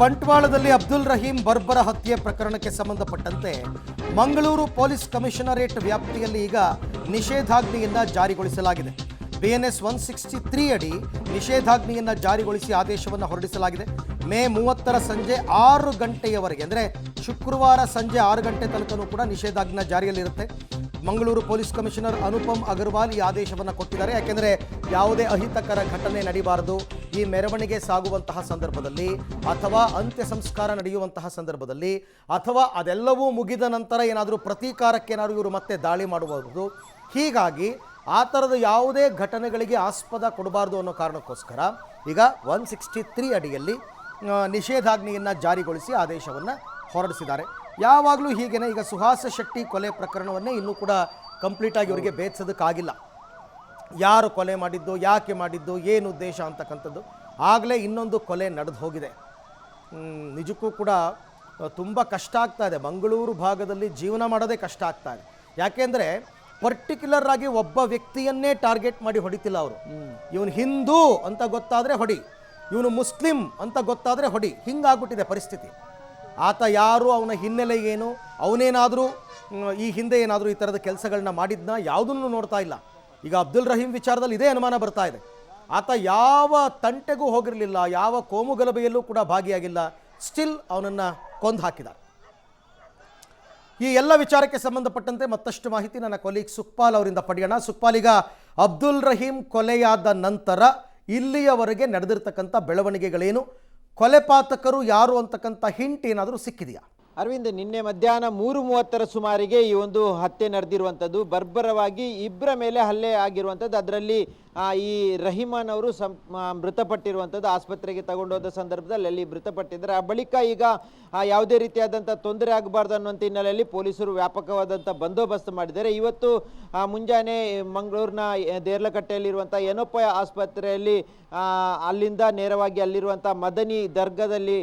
ಬಂಟ್ವಾಳದಲ್ಲಿ ಅಬ್ದುಲ್ ರಹೀಂ ಬರ್ಬರ ಹತ್ಯೆ ಪ್ರಕರಣಕ್ಕೆ ಸಂಬಂಧಪಟ್ಟಂತೆ ಮಂಗಳೂರು ಪೊಲೀಸ್ ಕಮಿಷನರೇಟ್ ವ್ಯಾಪ್ತಿಯಲ್ಲಿ ಈಗ ನಿಷೇಧಾಜ್ಞೆಯನ್ನು ಜಾರಿಗೊಳಿಸಲಾಗಿದೆ. BNS 163 ಅಡಿ ನಿಷೇಧಾಜ್ಞೆಯನ್ನು ಜಾರಿಗೊಳಿಸಿ ಆದೇಶವನ್ನು ಹೊರಡಿಸಲಾಗಿದೆ. ಮೇ 30ರ ಸಂಜೆ 6 ಗಂಟೆಯವರೆಗೆ ಅಂದರೆ ಶುಕ್ರವಾರ ಸಂಜೆ 6 ಗಂಟೆ ತನಕನೂ ಕೂಡ ನಿಷೇಧಾಜ್ಞೆ ಜಾರಿಯಲ್ಲಿರುತ್ತೆ. ಮಂಗಳೂರು ಪೊಲೀಸ್ ಕಮಿಷನರ್ ಅನುಪಮ್ ಅಗರ್ವಾಲ್ ಈ ಆದೇಶವನ್ನು ಕೊಟ್ಟಿದ್ದಾರೆ. ಯಾಕೆಂದರೆ ಯಾವುದೇ ಅಹಿತಕರ ಘಟನೆ ನಡೀಬಾರದು. ಈ ಮೆರವಣಿಗೆ ಸಾಗುವಂತಹ ಸಂದರ್ಭದಲ್ಲಿ ಅಥವಾ ಅಂತ್ಯ ಸಂಸ್ಕಾರ ನಡೆಯುವಂತಹ ಸಂದರ್ಭದಲ್ಲಿ ಅಥವಾ ಅದೆಲ್ಲವೂ ಮುಗಿದ ನಂತರ ಏನಾದರೂ ಪ್ರತೀಕಾರಕ್ಕೇನಾದರೂ ಇವರು ಮತ್ತೆ ದಾಳಿ ಮಾಡಬಹುದು. ಹೀಗಾಗಿ ಆ ಥರದ ಯಾವುದೇ ಘಟನೆಗಳಿಗೆ ಆಸ್ಪದ ಕೊಡಬಾರ್ದು ಅನ್ನೋ ಕಾರಣಕ್ಕೋಸ್ಕರ ಈಗ 163 ಅಡಿಯಲ್ಲಿ ನಿಷೇಧಾಜ್ಞೆಯನ್ನು ಜಾರಿಗೊಳಿಸಿ ಆದೇಶವನ್ನು ಹೊರಡಿಸಿದ್ದಾರೆ. ಯಾವಾಗಲೂ ಹೀಗೇನೆ. ಈಗ ಸುಹಾಸ ಶೆಟ್ಟಿ ಕೊಲೆ ಪ್ರಕರಣವನ್ನೇ ಇನ್ನೂ ಕೂಡ ಕಂಪ್ಲೀಟಾಗಿ ಅವರಿಗೆ ಭೇದಿಸೋದಕ್ಕಾಗಿಲ್ಲ. ಯಾರು ಕೊಲೆ ಮಾಡಿದ್ದು, ಯಾಕೆ ಮಾಡಿದ್ದು, ಏನು ಉದ್ದೇಶ ಅಂತಕ್ಕಂಥದ್ದು. ಆಗಲೇ ಇನ್ನೊಂದು ಕೊಲೆ ನಡೆದು ಹೋಗಿದೆ. ನಿಜಕ್ಕೂ ಕೂಡ ತುಂಬ ಕಷ್ಟ ಆಗ್ತಾ ಇದೆ. ಮಂಗಳೂರು ಭಾಗದಲ್ಲಿ ಜೀವನ ಮಾಡೋದೇ ಕಷ್ಟ ಆಗ್ತಾ ಇದೆ. ಯಾಕೆಂದರೆ ಪರ್ಟಿಕ್ಯುಲರ್ ಆಗಿ ಒಬ್ಬ ವ್ಯಕ್ತಿಯನ್ನೇ ಟಾರ್ಗೆಟ್ ಮಾಡಿ ಹೊಡಿತಿಲ್ಲ ಅವರು. ಇವನು ಹಿಂದೂ ಅಂತ ಗೊತ್ತಾದರೆ ಹೊಡಿ, ಇವನು ಮುಸ್ಲಿಂ ಅಂತ ಗೊತ್ತಾದರೆ ಹೊಡಿ, ಹಿಂಗಾಗ್ಬಿಟ್ಟಿದೆ ಪರಿಸ್ಥಿತಿ. ಆತ ಯಾರು, ಅವನ ಹಿನ್ನೆಲೆ ಏನು, ಅವನೇನಾದರೂ ಈ ಹಿಂದೆ ಏನಾದರೂ ಈ ಥರದ ಕೆಲಸಗಳನ್ನ ಮಾಡಿದ್ನ, ಯಾವುದನ್ನು ನೋಡ್ತಾ ಇಲ್ಲ. ಈಗ ಅಬ್ದುಲ್ ರಹೀಂ ವಿಚಾರದಲ್ಲಿ ಇದೇ ಅನುಮಾನ ಬರ್ತಾ ಇದೆ. ಆತ ಯಾವ ತಂಟೆಗೂ ಹೋಗಿರಲಿಲ್ಲ, ಯಾವ ಕೋಮು ಗಲಭೆಯಲ್ಲೂ ಕೂಡ ಭಾಗಿಯಾಗಿಲ್ಲ. ಸ್ಟಿಲ್ ಅವನನ್ನು ಕೊಂದು ಹಾಕಿದ್ದಾರೆ. ಈ ಎಲ್ಲ ವಿಚಾರಕ್ಕೆ ಸಂಬಂಧಪಟ್ಟಂತೆ ಮತ್ತಷ್ಟು ಮಾಹಿತಿ ನನ್ನ ಕೊಲೀಗ್ ಸುಕ್ಪಾಲ್ ಅವರಿಂದ ಪಡೆಯೋಣ. ಸುಕ್ಪಾಲ್, ಈಗ ಅಬ್ದುಲ್ ರಹೀಂ ಕೊಲೆಯಾದ ನಂತರ ಇಲ್ಲಿಯವರೆಗೆ ನಡೆದಿರ್ತಕ್ಕಂಥ ಬೆಳವಣಿಗೆಗಳೇನು, ಕೊಲೆಪಾತಕರು ಯಾರು ಅಂತಕ್ಕಂಥ ಹಿಂಟ್ ಏನಾದರೂ ಸಿಕ್ಕಿದೆಯಾ? ಅರವಿಂದ್, ನಿನ್ನೆ ಮಧ್ಯಾಹ್ನ 3:30ರ ಸುಮಾರಿಗೆ ಈ ಒಂದು ಹತ್ಯೆ ನಡೆದಿರುವಂಥದ್ದು. ಬರ್ಬರವಾಗಿ ಇಬ್ಬರ ಮೇಲೆ ಹಲ್ಲೆ ಆಗಿರುವಂಥದ್ದು. ಅದರಲ್ಲಿ ಈ ರಹಿಮಾನ್ ಅವರು ಮೃತಪಟ್ಟಿರುವಂಥದ್ದು. ಆಸ್ಪತ್ರೆಗೆ ತಗೊಂಡೋದ ಸಂದರ್ಭದಲ್ಲಿ ಅಲ್ಲಿ ಮೃತಪಟ್ಟಿದ್ದಾರೆ. ಆ ಬಳಿಕ ಈಗ ಯಾವುದೇ ರೀತಿಯಾದಂಥ ತೊಂದರೆ ಆಗಬಾರ್ದು ಅನ್ನುವಂಥ ಹಿನ್ನೆಲೆಯಲ್ಲಿ ಪೊಲೀಸರು ವ್ಯಾಪಕವಾದಂಥ ಬಂದೋಬಸ್ತ್ ಮಾಡಿದ್ದಾರೆ. ಇವತ್ತು ಮುಂಜಾನೆ ಮಂಗಳೂರಿನ ದೇರ್ಲಕಟ್ಟೆಯಲ್ಲಿರುವಂಥ ಯನೋಪ ಆಸ್ಪತ್ರೆಯಲ್ಲಿ ಅಲ್ಲಿಂದ ನೇರವಾಗಿ ಅಲ್ಲಿರುವಂಥ ಮದನಿ ದರ್ಗಾದಲ್ಲಿ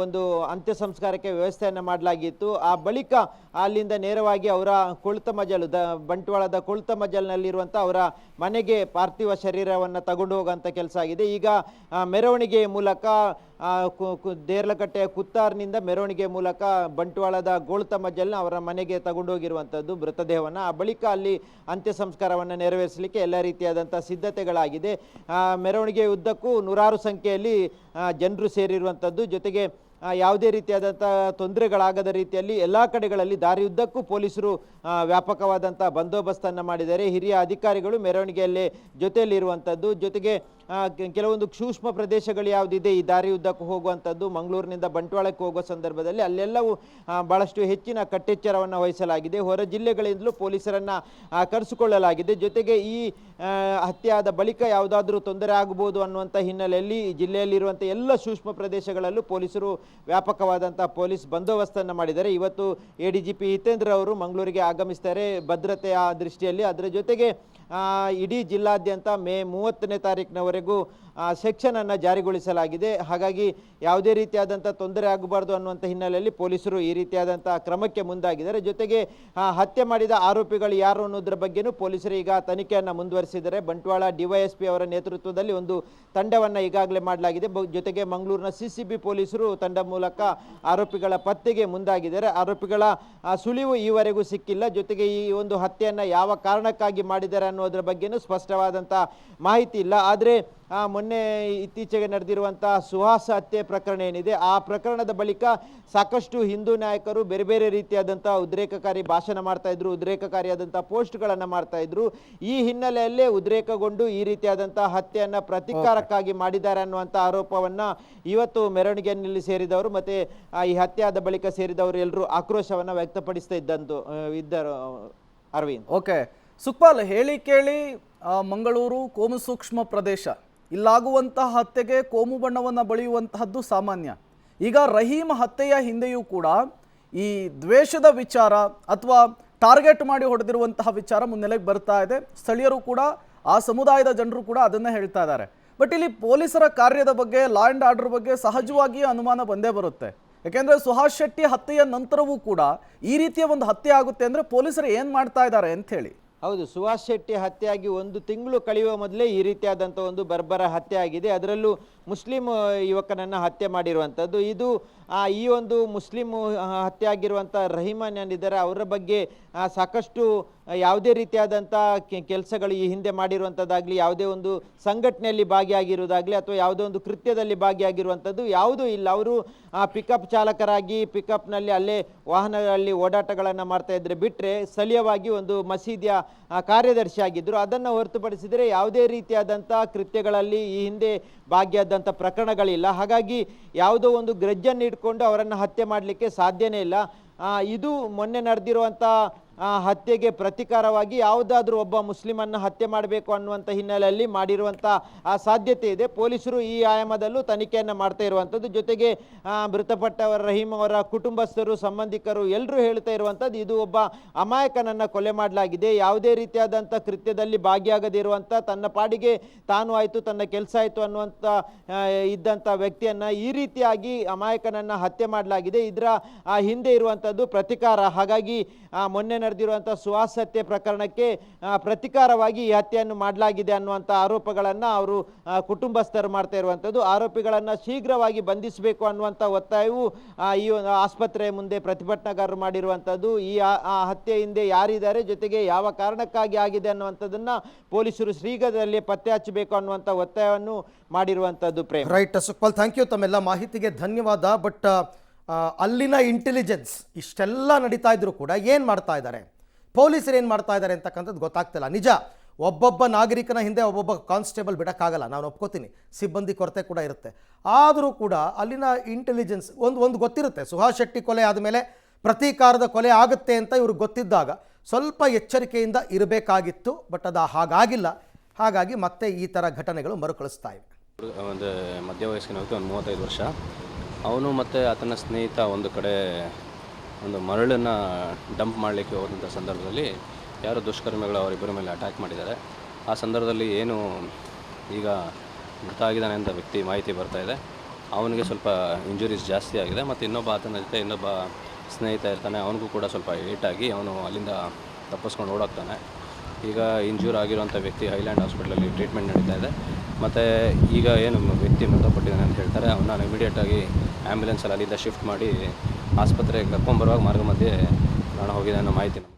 ಒಂದು ಅಂತ್ಯ ಸಂಸ್ಕಾರಕ್ಕೆ ವ್ಯವಸ್ಥೆಯನ್ನು ಮಾಡಲಾಗಿತ್ತು. ಆ ಬಳಿಕ ಅಲ್ಲಿಂದ ನೇರವಾಗಿ ಅವರ ಕೊಳ್ತಮಜಲು ಬಂಟ್ವಾಳದ ಕೊಳ್ತಮಜಲ್ನಲ್ಲಿರುವಂಥ ಅವರ ಮನೆಗೆ ಪಾರ್ಥಿವ ಶರೀರವನ್ನು ತಗೊಂಡು ಹೋಗುವಂಥ ಕೆಲಸ ಆಗಿದೆ. ಈಗ ಮೆರವಣಿಗೆ ಮೂಲಕ ದೇರ್ಲಕಟ್ಟೆಯ ಕುತ್ತಾರ್ನಿಂದ ಮೆರವಣಿಗೆ ಮೂಲಕ ಬಂಟ್ವಾಳದ ಗೋಳ್ತಮಜಲ್ನ ಅವರ ಮನೆಗೆ ತಗೊಂಡು ಹೋಗಿರುವಂಥದ್ದು ಮೃತದೇಹವನ್ನು. ಆ ಬಳಿಕ ಅಲ್ಲಿ ಅಂತ್ಯ ಸಂಸ್ಕಾರವನ್ನು ನೆರವೇರಿಸಲಿಕ್ಕೆ ಎಲ್ಲ ರೀತಿಯಾದಂಥ ಸಿದ್ಧತೆಗಳಾಗಿದೆ. ಮೆರವಣಿಗೆ ಉದ್ದಕ್ಕೂ ನೂರಾರು ಸಂಖ್ಯೆಯಲ್ಲಿ ಜನರು ಸೇರಿರುವಂಥದ್ದು. ಜೊತೆಗೆ ಯಾವುದೇ ರೀತಿಯಾದಂಥ ತೊಂದರೆಗಳಾಗದ ರೀತಿಯಲ್ಲಿ ಎಲ್ಲ ಕಡೆಗಳಲ್ಲಿ ದಾರಿಯುದ್ದಕ್ಕೂ ಪೊಲೀಸರು ವ್ಯಾಪಕವಾದಂಥ ಬಂದೋಬಸ್ತನ್ನು ಮಾಡಿದ್ದಾರೆ. ಹಿರಿಯ ಅಧಿಕಾರಿಗಳು ಮೆರವಣಿಗೆಯಲ್ಲೇ ಜೊತೆಯಲ್ಲಿರುವಂಥದ್ದು. ಜೊತೆಗೆ ಕೆಲವೊಂದು ಸೂಕ್ಷ್ಮ ಪ್ರದೇಶಗಳು ಯಾವುದಿದೆ ಈ ದಾರಿಯುದ್ದಕ್ಕೂ ಹೋಗುವಂಥದ್ದು, ಮಂಗಳೂರಿನಿಂದ ಬಂಟ್ವಾಳಕ್ಕೆ ಹೋಗುವ ಸಂದರ್ಭದಲ್ಲಿ ಅಲ್ಲೆಲ್ಲವೂ ಭಾಳಷ್ಟು ಹೆಚ್ಚಿನ ಕಟ್ಟೆಚ್ಚರವನ್ನು ವಹಿಸಲಾಗಿದೆ. ಹೊರ ಜಿಲ್ಲೆಗಳಿಂದಲೂ ಪೊಲೀಸರನ್ನು ಕರೆಸಿಕೊಳ್ಳಲಾಗಿದೆ. ಜೊತೆಗೆ ಈ ಹತ್ಯೆಯಾದ ಬಳಿಕ ಯಾವುದಾದ್ರೂ ತೊಂದರೆ ಆಗಬಹುದು ಅನ್ನುವಂಥ ಹಿನ್ನೆಲೆಯಲ್ಲಿ ಜಿಲ್ಲೆಯಲ್ಲಿರುವಂಥ ಎಲ್ಲ ಸೂಕ್ಷ್ಮ ಪ್ರದೇಶಗಳಲ್ಲೂ ಪೊಲೀಸರು ವ್ಯಾಪಕವಾದಂಥ ಪೊಲೀಸ್ ಬಂದೋಬಸ್ತನ್ನು ಮಾಡಿದ್ದಾರೆ. ಇವತ್ತು ADGP ಹಿತೇಂದ್ರ ಅವರು ಮಂಗಳೂರಿಗೆ ಆಗಮಿಸ್ತಾರೆ ಭದ್ರತೆಯ ದೃಷ್ಟಿಯಲ್ಲಿ. ಅದರ ಜೊತೆಗೆ ಇಡೀ ಜಿಲ್ಲಾದ್ಯಂತ ಮೇ 30ನೇ ತಾರೀಕಿನವರೆಗೂ ಸೆಕ್ಷನನ್ನು ಜಾರಿಗೊಳಿಸಲಾಗಿದೆ. ಹಾಗಾಗಿ ಯಾವುದೇ ರೀತಿಯಾದಂಥ ತೊಂದರೆ ಆಗಬಾರ್ದು ಅನ್ನುವಂಥ ಹಿನ್ನೆಲೆಯಲ್ಲಿ ಪೊಲೀಸರು ಈ ರೀತಿಯಾದಂಥ ಕ್ರಮಕ್ಕೆ ಮುಂದಾಗಿದ್ದಾರೆ. ಜೊತೆಗೆ ಹತ್ಯೆ ಮಾಡಿದ ಆರೋಪಿಗಳು ಯಾರು ಅನ್ನೋದ್ರ ಬಗ್ಗೆನೂ ಪೊಲೀಸರು ಈಗ ತನಿಖೆಯನ್ನು ಮುಂದುವರಿಸಿದ್ದಾರೆ. ಬಂಟ್ವಾಳ DYSP ಅವರ ನೇತೃತ್ವದಲ್ಲಿ ಒಂದು ತಂಡವನ್ನು ಈಗಾಗಲೇ ಮಾಡಲಾಗಿದೆ. ಜೊತೆಗೆ ಮಂಗಳೂರಿನ CCB ಪೊಲೀಸರು ತಂಡ ಮೂಲಕ ಆರೋಪಿಗಳ ಪತ್ತೆಗೆ ಮುಂದಾಗಿದ್ದಾರೆ. ಆರೋಪಿಗಳ ಸುಳಿವು ಈವರೆಗೂ ಸಿಕ್ಕಿಲ್ಲ. ಜೊತೆಗೆ ಈ ಒಂದು ಹತ್ಯೆಯನ್ನು ಯಾವ ಕಾರಣಕ್ಕಾಗಿ ಮಾಡಿದ್ದಾರೆ ಅನ್ನೋದ್ರ ಬಗ್ಗೆನೂ ಸ್ಪಷ್ಟವಾದಂಥ ಮಾಹಿತಿ ಇಲ್ಲ. ಆದರೆ ಮೊನ್ನೆ ಇತ್ತೀಚೆಗೆ ನಡೆದಿರುವಂಥ ಸುಹಾಸ ಹತ್ಯೆ ಪ್ರಕರಣ ಏನಿದೆ, ಆ ಪ್ರಕರಣದ ಬಳಿಕ ಸಾಕಷ್ಟು ಹಿಂದೂ ನಾಯಕರು ಬೇರೆ ಬೇರೆ ರೀತಿಯಾದಂಥ ಉದ್ರೇಕಕಾರಿ ಭಾಷಣ ಮಾಡ್ತಾ ಇದ್ರು, ಉದ್ರೇಕಕಾರಿಯಾದಂಥ ಪೋಸ್ಟ್ಗಳನ್ನು ಮಾಡ್ತಾ ಇದ್ರು. ಈ ಹಿನ್ನೆಲೆಯಲ್ಲೇ ಉದ್ರೇಕಗೊಂಡು ಈ ರೀತಿಯಾದಂಥ ಹತ್ಯೆಯನ್ನು ಪ್ರತೀಕಾರಕ್ಕಾಗಿ ಮಾಡಿದ್ದಾರೆ ಅನ್ನುವಂಥ ಆರೋಪವನ್ನು ಇವತ್ತು ಮೆರವಣಿಗೆಯಲ್ಲಿ ಸೇರಿದವರು ಮತ್ತು ಈ ಹತ್ಯೆಯಾದ ಬಳಿಕ ಸೇರಿದವರು ಎಲ್ಲರೂ ಆಕ್ರೋಶವನ್ನು ವ್ಯಕ್ತಪಡಿಸ್ತಾ ಇದ್ದರು. ಅರವಿಂದ್, ಓಕೆ ಸುಕ್ಪಾಲ್, ಹೇಳಿ ಕೇಳಿ ಮಂಗಳೂರು ಕೋಮು ಸೂಕ್ಷ್ಮ ಪ್ರದೇಶ, ಇಲ್ಲಾಗುವಂತಹ ಹತ್ಯೆಗೆ ಕೋಮು ಬಣ್ಣವನ್ನು ಬಳಿಯುವಂತಹದ್ದು ಸಾಮಾನ್ಯ. ಈಗ ರಹೀಂ ಹತ್ಯೆಯ ಹಿಂದೆಯೂ ಕೂಡ ಈ ದ್ವೇಷದ ವಿಚಾರ ಅಥವಾ ಟಾರ್ಗೆಟ್ ಮಾಡಿ ಹೊಡೆದಿರುವಂತಹ ವಿಚಾರ ಮುನ್ನೆಲೆಗೆ ಬರ್ತಾ ಇದೆ. ಸ್ಥಳೀಯರು ಕೂಡ ಆ ಸಮುದಾಯದ ಜನರು ಕೂಡ ಅದನ್ನೇ ಹೇಳ್ತಾ ಇದ್ದಾರೆ. ಬಟ್ ಇಲ್ಲಿ ಪೊಲೀಸರ ಕಾರ್ಯದ ಬಗ್ಗೆ, ಲಾ ಆ್ಯಂಡ್ ಆರ್ಡರ್ ಬಗ್ಗೆ ಸಹಜವಾಗಿ ಅನುಮಾನ ಬಂದೇ ಬರುತ್ತೆ. ಯಾಕೆಂದರೆ ಸುಹಾಸ್ ಶೆಟ್ಟಿ ಹತ್ಯೆಯ ನಂತರವೂ ಕೂಡ ಈ ರೀತಿಯ ಒಂದು ಹತ್ಯೆ ಆಗುತ್ತೆ ಅಂದರೆ ಪೊಲೀಸರು ಏನು ಮಾಡ್ತಾ ಇದ್ದಾರೆ ಅಂತ ಹೇಳಿ ಹೌದು, ಸುಹಾಸ್ ಶೆಟ್ಟಿ ಹತ್ಯೆಯಾಗಿ 1 ತಿಂಗಳು ಕಳೆಯುವ ಮೊದಲೇ ಈ ರೀತಿಯಾದಂಥ ಒಂದು ಬರ್ಬರ ಹತ್ಯೆ ಆಗಿದೆ. ಅದರಲ್ಲೂ ಮುಸ್ಲಿಂ ಯುವಕನನ್ನು ಹತ್ಯೆ ಮಾಡಿರುವಂಥದ್ದು. ಇದು ಈ ಒಂದು ಮುಸ್ಲಿಂ ಹತ್ಯೆ ಆಗಿರುವಂಥ ರಹಿಮಾನ್ ಏನಿದ್ದಾರೆ ಅವರ ಬಗ್ಗೆ ಸಾಕಷ್ಟು ಯಾವುದೇ ರೀತಿಯಾದಂಥ ಕೆಲಸಗಳು ಈ ಹಿಂದೆ ಮಾಡಿರುವಂಥದ್ದಾಗಲಿ, ಯಾವುದೇ ಒಂದು ಸಂಘಟನೆಯಲ್ಲಿ ಭಾಗಿಯಾಗಿರುವುದಾಗಲಿ ಅಥವಾ ಯಾವುದೇ ಒಂದು ಕೃತ್ಯದಲ್ಲಿ ಭಾಗಿಯಾಗಿರುವಂಥದ್ದು ಯಾವುದೂ ಇಲ್ಲ. ಅವರು ಪಿಕಪ್ ಚಾಲಕರಾಗಿ ಪಿಕಪ್ನಲ್ಲಿ ಅಲ್ಲೇ ವಾಹನಗಳಲ್ಲಿ ಓಡಾಟಗಳನ್ನು ಮಾಡ್ತಾ ಇದ್ರೆ ಬಿಟ್ಟರೆ ಸ್ಥಳೀಯವಾಗಿ ಒಂದು ಮಸೀದಿಯ ಕಾರ್ಯದರ್ಶಿ ಆಗಿದ್ದರು. ಅದನ್ನು ಹೊರತುಪಡಿಸಿದರೆ ಯಾವುದೇ ರೀತಿಯಾದಂಥ ಕೃತ್ಯಗಳಲ್ಲಿ ಈ ಹಿಂದೆ ಭಾಗಿಯಾದಂಥ ಪ್ರಕರಣಗಳಿಲ್ಲ. ಹಾಗಾಗಿ ಯಾವುದೋ ಒಂದು ಗ್ರಜ್ಜನ್ನು ಇಟ್ಕೊಂಡು ಅವರನ್ನು ಹತ್ಯೆ ಮಾಡಲಿಕ್ಕೆ ಸಾಧ್ಯನೇ ಇಲ್ಲ. ಇದು ಮೊನ್ನೆ ನಡೆದಿರುವಂಥ ಹತ್ಯೆಗೆ ಪ್ರತಿಕಾರವಾಗಿ ಯಾವುದಾದ್ರೂ ಒಬ್ಬ ಮುಸ್ಲಿಮನ್ನು ಹತ್ಯೆ ಮಾಡಬೇಕು ಅನ್ನುವಂಥ ಹಿನ್ನೆಲೆಯಲ್ಲಿ ಮಾಡಿರುವಂಥ ಸಾಧ್ಯತೆ ಇದೆ. ಪೊಲೀಸರು ಈ ಆಯಾಮದಲ್ಲೂ ತನಿಖೆಯನ್ನು ಮಾಡ್ತಾ ಇರುವಂಥದ್ದು. ಜೊತೆಗೆ ಮೃತಪಟ್ಟವರ ರಹೀಮ್ ಅವರ ಕುಟುಂಬಸ್ಥರು, ಸಂಬಂಧಿಕರು ಎಲ್ಲರೂ ಹೇಳ್ತಾ ಇರುವಂಥದ್ದು ಇದು ಒಬ್ಬ ಅಮಾಯಕನನ್ನು ಕೊಲೆ ಮಾಡಲಾಗಿದೆ. ಯಾವುದೇ ರೀತಿಯಾದಂಥ ಕೃತ್ಯದಲ್ಲಿ ಭಾಗಿಯಾಗದಿರುವಂಥ, ತನ್ನ ಪಾಡಿಗೆ ತಾನು ಆಯಿತು ತನ್ನ ಕೆಲಸ ಆಯಿತು ಅನ್ನುವಂಥ ಇದ್ದಂಥ ವ್ಯಕ್ತಿಯನ್ನು ಈ ರೀತಿಯಾಗಿ ಅಮಾಯಕನನ್ನು ಹತ್ಯೆ ಮಾಡಲಾಗಿದೆ. ಇದರ ಹಿಂದೆ ಇರುವಂಥದ್ದು ಪ್ರತಿಕಾರ. ಹಾಗಾಗಿ ಮೊನ್ನೆ ನಡೆದಿರುವಂಥ ಸುಹಾಸ್ ಹತ್ಯೆ ಪ್ರಕರಣಕ್ಕೆ ಪ್ರತಿಕಾರವಾಗಿ ಈ ಹತ್ಯೆಯನ್ನು ಮಾಡಲಾಗಿದೆ ಅನ್ನುವಂಥ ಆರೋಪಗಳನ್ನು ಅವರು ಕುಟುಂಬಸ್ಥರು ಮಾಡ್ತಾ ಇರುವಂಥದ್ದು. ಆರೋಪಿಗಳನ್ನು ಶೀಘ್ರವಾಗಿ ಬಂಧಿಸಬೇಕು ಅನ್ನುವಂಥ ಒತ್ತಾಯವು ಈ ಒಂದು ಆಸ್ಪತ್ರೆಯ ಮುಂದೆ ಪ್ರತಿಭಟನಾಕಾರರು ಮಾಡಿರುವಂಥದ್ದು. ಈ ಹತ್ಯೆ ಹಿಂದೆ ಯಾರಿದ್ದಾರೆ, ಜೊತೆಗೆ ಯಾವ ಕಾರಣಕ್ಕಾಗಿ ಆಗಿದೆ ಅನ್ನುವಂಥದ್ದನ್ನು ಪೊಲೀಸರು ಶೀಘ್ರದಲ್ಲೇ ಪತ್ತೆ ಹಚ್ಚಬೇಕು ಅನ್ನುವಂಥ ಒತ್ತಾಯವನ್ನು ಮಾಡಿರುವಂಥದ್ದು. Prem. Right Sukhpal, thank you. ತಮ್ಮೆಲ್ಲ ಮಾಹಿತಿಗೆ ಧನ್ಯವಾದ. ಬಟ್ ಅಲ್ಲಿನ ಇಂಟೆಲಿಜೆನ್ಸ್ ಇಷ್ಟೆಲ್ಲ ನಡೀತಾ ಇದ್ರು ಕೂಡ ಏನು ಮಾಡ್ತಾ ಇದ್ದಾರೆ, ಪೊಲೀಸರು ಏನು ಮಾಡ್ತಾ ಇದ್ದಾರೆ ಅಂತಕ್ಕಂಥದ್ದು ಗೊತ್ತಾಗ್ತಿಲ್ಲ. ನಿಜ, ಒಬ್ಬೊಬ್ಬ ನಾಗರಿಕನ ಹಿಂದೆ ಒಬ್ಬೊಬ್ಬ ಕಾನ್ಸ್ಟೇಬಲ್ ಬಿಡೋಕ್ಕಾಗಲ್ಲ, ನಾನು ಒಪ್ಕೋತೀನಿ, ಸಿಬ್ಬಂದಿ ಕೊರತೆ ಕೂಡ ಇರುತ್ತೆ. ಆದರೂ ಕೂಡ ಅಲ್ಲಿನ ಇಂಟೆಲಿಜೆನ್ಸ್ ಒಂದು ಗೊತ್ತಿರುತ್ತೆ. ಸುಹಾಸ್ ಶೆಟ್ಟಿ ಕೊಲೆ ಆದಮೇಲೆ ಪ್ರತೀಕಾರದ ಕೊಲೆ ಆಗುತ್ತೆ ಅಂತ ಇವ್ರಿಗೆ ಗೊತ್ತಿದ್ದಾಗ ಸ್ವಲ್ಪ ಎಚ್ಚರಿಕೆಯಿಂದ ಇರಬೇಕಾಗಿತ್ತು. ಬಟ್ ಅದು ಹಾಗಾಗಿಲ್ಲ. ಹಾಗಾಗಿ ಮತ್ತೆ ಈ ಥರ ಘಟನೆಗಳು ಮರುಕಳಿಸ್ತಾ ಇವೆ. ಒಂದು ಮಧ್ಯ ವಯಸ್ಸಿನ ವ್ಯಕ್ತಿ, ಒಂದು 35 ವರ್ಷ. ಅವನು ಮತ್ತು ಆತನ ಸ್ನೇಹಿತ ಒಂದು ಕಡೆ ಒಂದು ಮರಳನ್ನು ಡಂಪ್ ಮಾಡಲಿಕ್ಕೆ ಹೋದಂಥ ಸಂದರ್ಭದಲ್ಲಿ ಯಾರೋ ದುಷ್ಕರ್ಮಿಗಳು ಅವರಿಬ್ಬರ ಮೇಲೆ ಅಟ್ಯಾಕ್ ಮಾಡಿದ್ದಾರೆ. ಆ ಸಂದರ್ಭದಲ್ಲಿ ಏನು ಈಗ ಮೃತ ಆಗಿದ್ದಾನೆ ಅಂತ ವ್ಯಕ್ತಿ ಮಾಹಿತಿ ಬರ್ತಾಯಿದೆ. ಅವನಿಗೆ ಸ್ವಲ್ಪ ಇಂಜುರೀಸ್ ಜಾಸ್ತಿ ಆಗಿದೆ. ಮತ್ತು ಆತನ ಜೊತೆ ಇನ್ನೊಬ್ಬ ಸ್ನೇಹಿತ ಇರ್ತಾನೆ, ಅವನಿಗೂ ಕೂಡ ಸ್ವಲ್ಪ ಏಟಾಗಿ ಅವನು ಅಲ್ಲಿಂದ ತಪ್ಪಿಸ್ಕೊಂಡು ಓಡೋಗ್ತಾನೆ. ಈಗ ಇಂಜೂರ್ ಆಗಿರುವಂಥ ವ್ಯಕ್ತಿ ಹೈಲ್ಯಾಂಡ್ ಹಾಸ್ಪಿಟಲಲ್ಲಿ ಟ್ರೀಟ್ಮೆಂಟ್ ನಡೀತಾ ಇದೆ. ಮತ್ತು ಈಗ ಏನು ವ್ಯಕ್ತಿ ಮೃತಪಟ್ಟಿದ್ದಾನೆ ಅಂತ ಹೇಳ್ತಾರೆ, ಅವನ್ನ ಇಮಿಡಿಯೇಟಾಗಿ ಆ್ಯಂಬುಲೆನ್ಸಲ್ಲಿ ಅಲ್ಲಿಂದ ಶಿಫ್ಟ್ ಮಾಡಿ ಆಸ್ಪತ್ರೆಗೆ ಕರ್ಕೊಂಬರುವಾಗ ಮಾರ್ಗ ಮಧ್ಯೆ ಪ್ರಾಣ ಹೋಗಿದೆ ಅನ್ನೋ ಮಾಹಿತಿ